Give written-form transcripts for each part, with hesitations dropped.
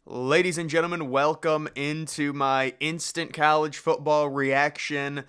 Ladies and gentlemen, welcome into my instant college football reacting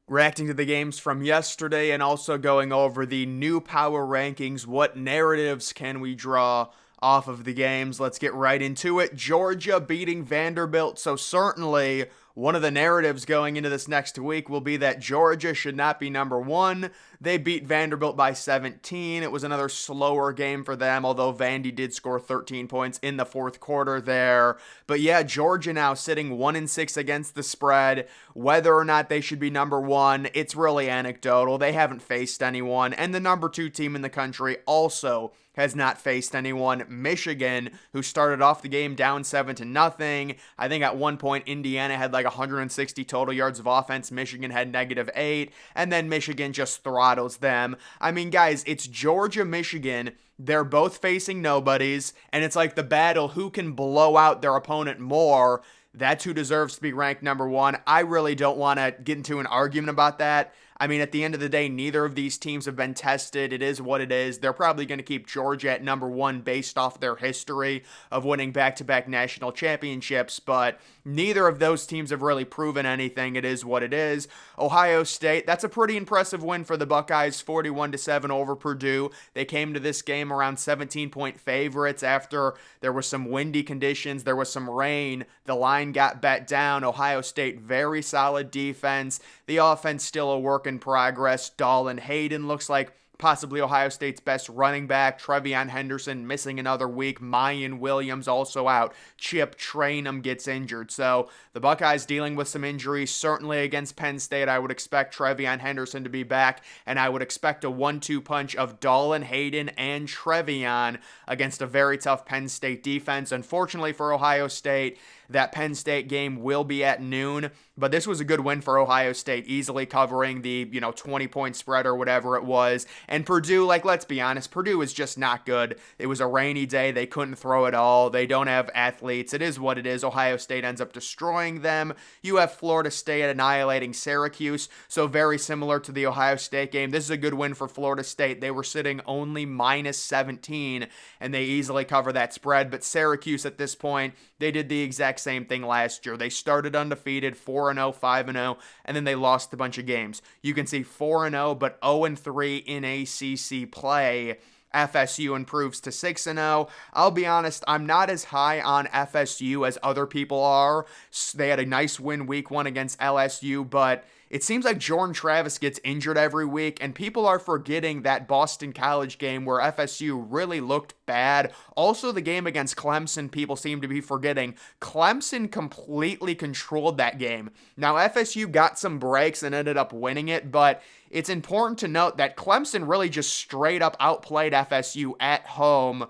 to the games from yesterday and also going over the new power rankings. What narratives can we draw off of the games? Let's get right into it. Georgia beating Vanderbilt, so certainly one of the narratives going into this next week will be that Georgia should not be number one. They beat Vanderbilt by 17. It was another slower game for them, although Vandy did score 13 points in the fourth quarter there. But yeah, Georgia now sitting 1-6 against the spread. Whether or not they should be number one, it's really anecdotal. They haven't faced anyone. And the number two team in the country also has not faced anyone. Michigan, who started off the game down 7-0. I think at one point Indiana had like 160 total yards of offense. Michigan had -8. And then Michigan just throttles them. I mean, guys, it's Georgia, Michigan. They're both facing nobodies. And it's like the battle who can blow out their opponent more. That's who deserves to be ranked number one. I really don't want to get into an argument about that. I mean, at the end of the day, neither of these teams have been tested. It is what it is. They're probably going to keep Georgia at number one based off their history of winning back-to-back national championships, but neither of those teams have really proven anything. It is what it is. Ohio State, that's a pretty impressive win for the Buckeyes, 41-7 over Purdue. They came to this game around 17-point favorites after there was some windy conditions. There was some rain. The line got bet down. Ohio State, very solid defense. The offense still a work in progress. Dalton Hayden looks like possibly Ohio State's best running back. Trevion Henderson missing another week. Mayan Williams also out. Chip Trayanum gets injured. So the Buckeyes dealing with some injuries. Certainly against Penn State, I would expect Trevion Henderson to be back, and I would expect a 1-2 punch of Dalton Hayden and Trevion against a very tough Penn State defense. Unfortunately for Ohio State, that Penn State game will be at noon, but this was a good win for Ohio State, easily covering the 20-point spread or whatever it was. And Purdue, let's be honest, Purdue is just not good. It was a rainy day. They couldn't throw it all. They don't have athletes. It is what it is. Ohio State ends up destroying them. You have Florida State annihilating Syracuse, so very similar to the Ohio State game. This is a good win for Florida State. They were sitting only -17, and they easily cover that spread. But Syracuse at this point, they did the exact same thing last year. They started undefeated, 4-0, 5-0, and then they lost a bunch of games. You can see 4-0, but 0-3 in ACC play. FSU improves to 6-0. I'll be honest, I'm not as high on FSU as other people are. They had a nice win week one against LSU, but it seems like Jordan Travis gets injured every week, and people are forgetting that Boston College game where FSU really looked bad. Also, the game against Clemson, people seem to be forgetting. Clemson completely controlled that game. Now, FSU got some breaks and ended up winning it, but it's important to note that Clemson really just straight up outplayed FSU at home.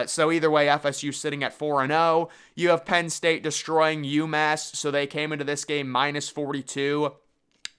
So either way, FSU sitting at 4-0. You have Penn State destroying UMass, so they came into this game -42.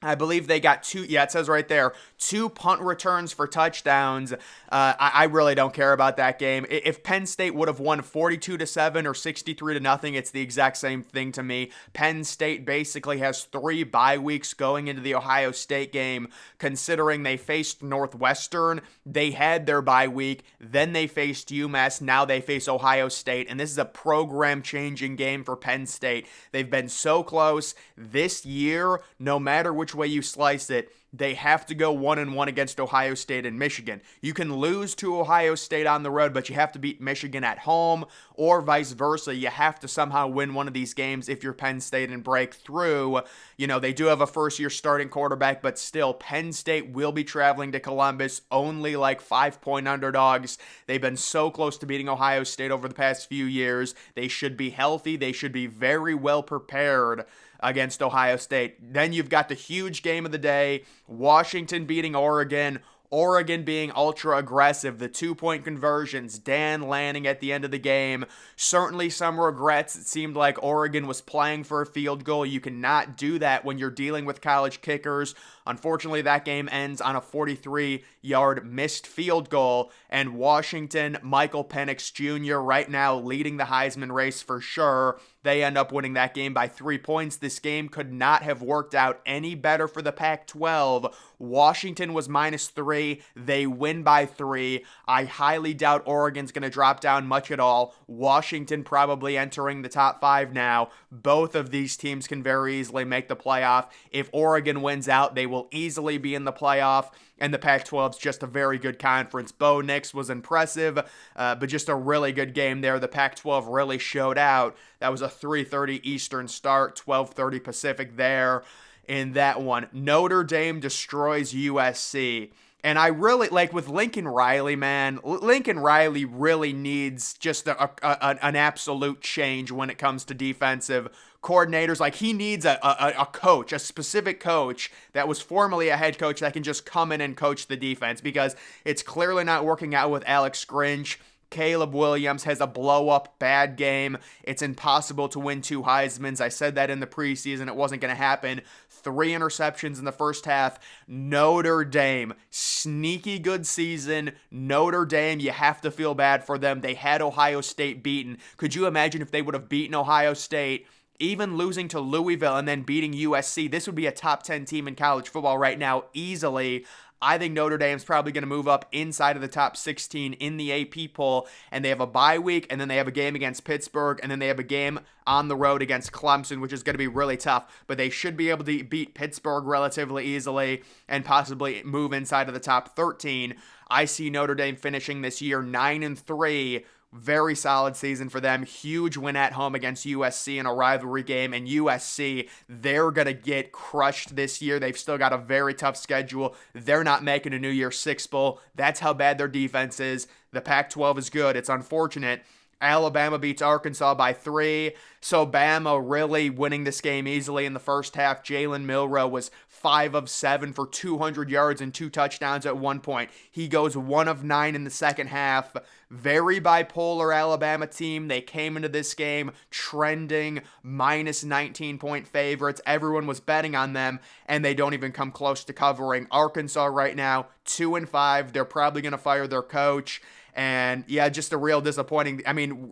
I believe they got it says right there, 2 punt returns for touchdowns. I really don't care about that game. If Penn State would have won 42-7 or 63-0, it's the exact same thing to me. Penn State basically has 3 bye weeks going into the Ohio State game, considering they faced Northwestern. They had their bye week, then they faced UMass, now they face Ohio State, and this is a program-changing game for Penn State. They've been so close this year, no matter which way you slice it. They have to go 1-1 against Ohio State and Michigan. You can lose to Ohio State on the road, but you have to beat Michigan at home, or vice versa. You have to somehow win one of these games if you're Penn State and break through. They do have a first-year starting quarterback, but still, Penn State will be traveling to Columbus, only 5-point underdogs. They've been so close to beating Ohio State over the past few years. They should be healthy. They should be very well prepared against Ohio State. Then you've got the huge game of the day, Washington beating Oregon. Oregon being ultra aggressive, the 2-point conversions, Dan Lanning at the end of the game. Certainly some regrets. It seemed like Oregon was playing for a field goal. You cannot do that when you're dealing with college kickers. Unfortunately, that game ends on a 43 yard missed field goal. And Washington, Michael Penix Jr. right now leading the Heisman race for sure. They end up winning that game by 3 points. This game could not have worked out any better for the Pac-12. Washington was -3. They win by 3. I highly doubt Oregon's going to drop down much at all. Washington probably entering the top 5 now. Both of these teams can very easily make the playoff. If Oregon wins out, they will easily be in the playoff. And the Pac-12 is just a very good conference. Bo Nix was impressive, but just a really good game there. The Pac-12 really showed out. That was a 3:30 Eastern start, 12:30 Pacific there in that one. Notre Dame destroys USC. And I really, like with Lincoln Riley, man, Lincoln Riley really needs just an absolute change when it comes to defensive coordinators. Like, he needs a coach, a specific coach that was formerly a head coach that can just come in and coach the defense, because it's clearly not working out with Alex Grinch. Caleb Williams has a blow-up bad game. It's impossible to win 2 Heismans. I said that in the preseason. It wasn't going to happen. 3 interceptions in the first half. Notre Dame, sneaky good season. Notre Dame, you have to feel bad for them. They had Ohio State beaten. Could you imagine if they would have beaten Ohio State, even losing to Louisville and then beating USC? This would be a top 10 team in college football right now easily. I think Notre Dame's probably going to move up inside of the top 16 in the AP poll, and they have a bye week, and then they have a game against Pittsburgh, and then they have a game on the road against Clemson, which is going to be really tough, but they should be able to beat Pittsburgh relatively easily and possibly move inside of the top 13. I see Notre Dame finishing this year 9-3. Very solid season for them. Huge win at home against USC in a rivalry game. And USC, they're going to get crushed this year. They've still got a very tough schedule. They're not making a New Year's Six Bowl. That's how bad their defense is. The Pac-12 is good. It's unfortunate. Alabama beats Arkansas by 3. So Bama really winning this game easily in the first half. Jalen Milroe was 5 of 7 for 200 yards and 2 touchdowns at one point. He goes 1 of 9 in the second half. Very bipolar Alabama team. They came into this game trending -19-point favorites. Everyone was betting on them, and they don't even come close to covering. Arkansas right now, 2-5. They're probably going to fire their coach. And yeah, just a real disappointing,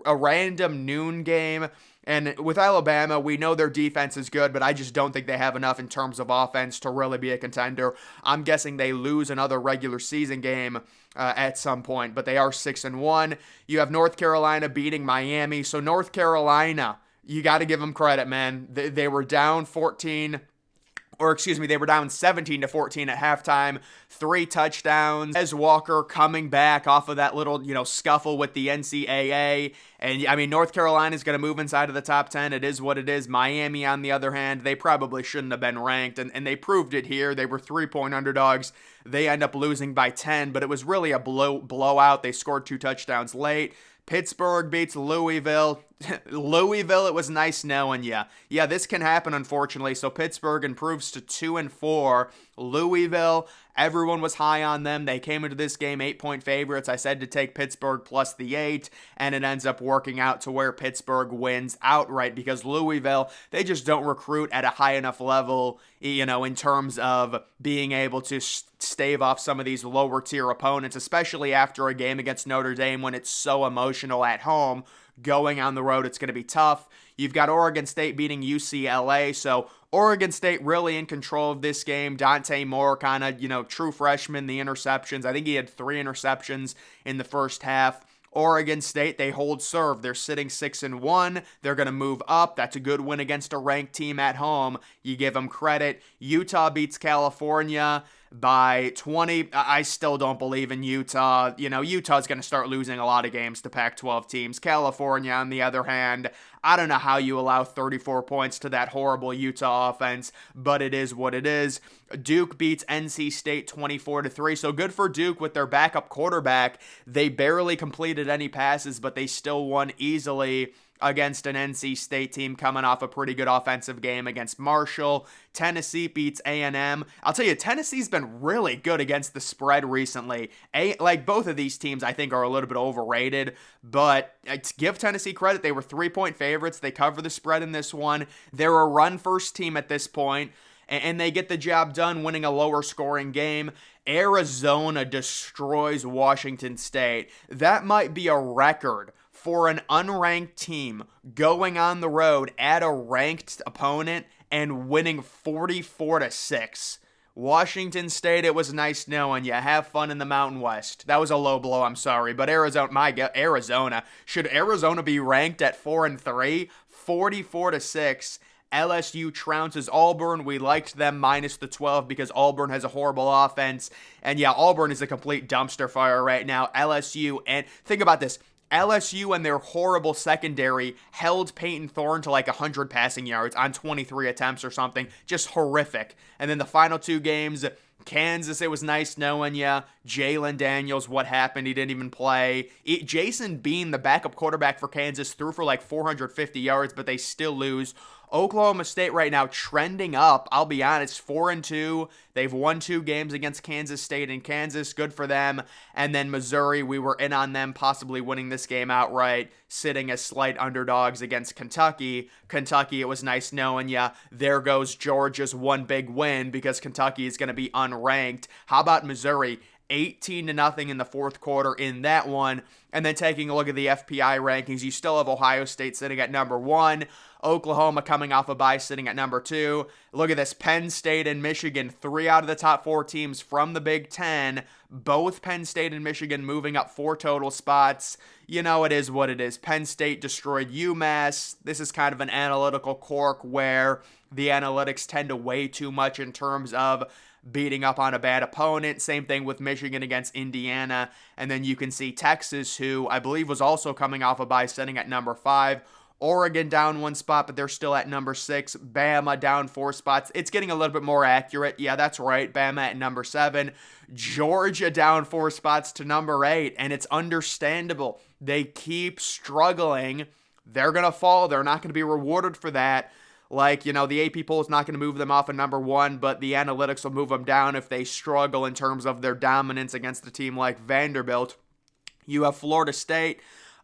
a random noon game. And with Alabama, we know their defense is good, but I just don't think they have enough in terms of offense to really be a contender. I'm guessing they lose another regular season game at some point, but they are 6-1. You have North Carolina beating Miami. So North Carolina, you got to give them credit, man. They were down 14. They were down 17-14 at halftime. 3 touchdowns. Wes Walker coming back off of that little, scuffle with the NCAA. And, North Carolina's going to move inside of the top 10. It is what it is. Miami, on the other hand, they probably shouldn't have been ranked. And they proved it here. They were 3-point underdogs. They end up losing by 10, but it was really a blowout. They scored 2 touchdowns late. Pittsburgh beats Louisville. Louisville, it was nice knowing you. Yeah, this can happen, unfortunately. So Pittsburgh improves to 2-4. Louisville, everyone was high on them. They came into this game 8-point favorites. I said to take Pittsburgh plus the 8, and it ends up working out to where Pittsburgh wins outright, because Louisville, they just don't recruit at a high enough level, in terms of being able to stave off some of these lower tier opponents, especially after a game against Notre Dame when it's so emotional at home. Going on the road, it's going to be tough. You've got Oregon State beating UCLA, so Oregon State really in control of this game. Dante Moore, kind of, true freshman, the interceptions. I think he had 3 interceptions in the first half. Oregon State, they hold serve. They're sitting 6-1. They're going to move up. That's a good win against a ranked team at home. You give them credit. Utah beats California by 20. I still don't believe in Utah. Utah's going to start losing a lot of games to Pac-12 teams. California, on the other hand, I don't know how you allow 34 points to that horrible Utah offense, but it is what it is. Duke beats NC State 24-3. So good for Duke with their backup quarterback. They barely completed any passes, but they still won easily against an NC State team coming off a pretty good offensive game against Marshall. Tennessee beats A&M. I'll tell you, Tennessee's been really good against the spread recently. Both of these teams, I think, are a little bit overrated, but give Tennessee credit. They were 3-point favorites. They cover the spread in this one. They're a run-first team at this point. and they get the job done, winning a lower scoring game. Arizona destroys Washington State. That might be a record for an unranked team going on the road at a ranked opponent and winning 44-6. Washington State, it was nice knowing you. Have fun in the Mountain West. That was a low blow, I'm sorry, but Arizona. Should Arizona be ranked at 4-3? 44-6. LSU trounces Auburn. We liked them minus the 12 because Auburn has a horrible offense. And yeah, Auburn is a complete dumpster fire right now. LSU, and think about this. LSU and their horrible secondary held Peyton Thorne to like 100 passing yards on 23 attempts or something. Just horrific. And then the final two games, Kansas, it was nice knowing ya. Jalen Daniels, what happened? He didn't even play. Jason Bean, the backup quarterback for Kansas, threw for like 450 yards, but they still lose. Oklahoma State right now trending up. I'll be honest, 4-2. They've won 2 games against Kansas State and Kansas. Good for them. And then Missouri, we were in on them possibly winning this game outright, sitting as slight underdogs against Kentucky. Kentucky, it was nice knowing ya. There goes Georgia's one big win because Kentucky is going to be unranked. How about Missouri? 18-0 in the fourth quarter in that one. And then taking a look at the FPI rankings, you still have Ohio State sitting at number 1. Oklahoma coming off a bye sitting at number 2. Look at this, Penn State and Michigan, 3 out of the top 4 teams from the Big Ten. Both Penn State and Michigan moving up 4 total spots. You know, it is what it is. Penn State destroyed UMass. This is kind of an analytical quirk where the analytics tend to weigh too much in terms of beating up on a bad opponent. Same thing with Michigan against Indiana. And then you can see Texas, who I believe was also coming off a bye, sitting at number 5. Oregon down 1 spot, but they're still at number 6. Bama down 4 spots. It's getting a little bit more accurate. Yeah, that's right. Bama at number 7. Georgia down 4 spots to number 8, and it's understandable. They keep struggling. They're going to fall. They're not going to be rewarded for that. Like, you know, the AP poll is not going to move them off of number 1, but the analytics will move them down if they struggle in terms of their dominance against a team like Vanderbilt. You have Florida State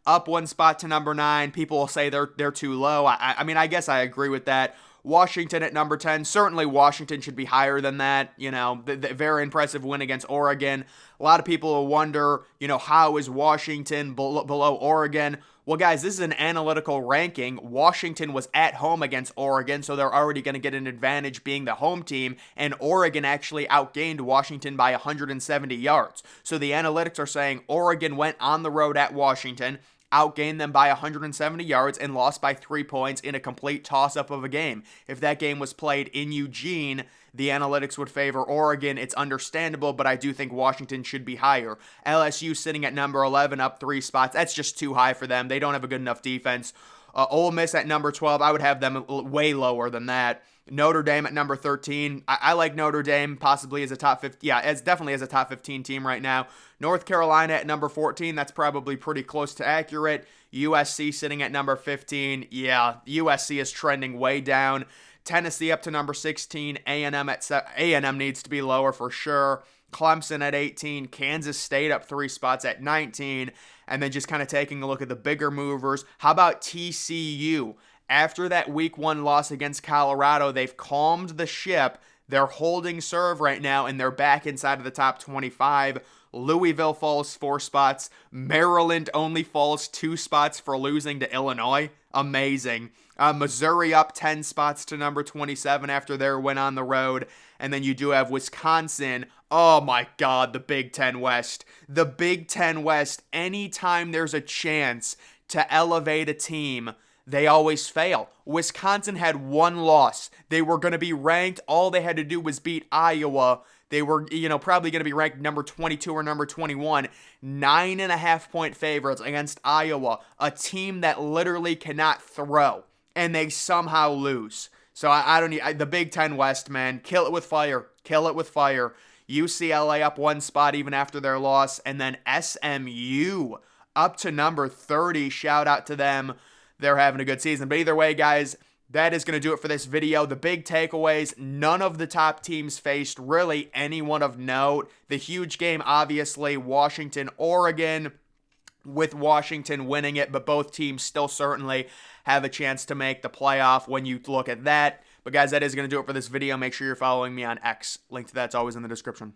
up 1 spot to number 9. People will say they're too low. I mean, I guess I agree with that. Washington at number 10. Certainly Washington should be higher than that. You know, the very impressive win against Oregon. A lot of people will wonder, you know, how is Washington below Oregon? Well, guys, this is an analytical ranking. Washington was at home against Oregon, so they're already going to get an advantage being the home team, and Oregon actually outgained Washington by 170 yards. So the analytics are saying Oregon went on the road at Washington, outgained them by 170 yards, and lost by 3 points in a complete toss-up of a game. If that game was played in Eugene, the analytics would favor Oregon. It's understandable, but I do think Washington should be higher. LSU sitting at number 11, up 3 spots. That's just too high for them. They don't have a good enough defense. Ole Miss at number 12, I would have them way lower than that. Notre Dame at number 13. I like Notre Dame possibly as a top 15. Yeah, it's definitely as a top 15 team right now. North Carolina at number 14. That's probably pretty close to accurate. USC sitting at number 15. Yeah, USC is trending way down. Tennessee up to number 16. A&M needs to be lower for sure. Clemson at 18. Kansas State up 3 spots at 19. And then just kind of taking a look at the bigger movers. How about TCU? After that week 1 loss against Colorado, they've calmed the ship. They're holding serve right now, and they're back inside of the top 25. Louisville falls 4 spots. Maryland only falls 2 spots for losing to Illinois. Amazing. Missouri up 10 spots to number 27 after their win on the road. And then you do have Wisconsin. Oh my God, the Big Ten West. The Big Ten West, anytime there's a chance to elevate a team, they always fail. Wisconsin had 1 loss. They were going to be ranked. All they had to do was beat Iowa. They were, probably going to be ranked number 22 or number 21. 9.5-point favorites against Iowa, a team that literally cannot throw, and they somehow lose. So I don't need the Big Ten West, man. Kill it with fire. Kill it with fire. UCLA up 1 spot even after their loss, and then SMU up to number 30. Shout out to them. They're having a good season. But either way, guys, that is going to do it for this video. The big takeaways, none of the top teams faced really anyone of note. The huge game, obviously, Washington, Oregon, with Washington winning it, but both teams still certainly have a chance to make the playoff when you look at that. But guys, that is going to do it for this video. Make sure you're following me on X. Link to that's always in the description.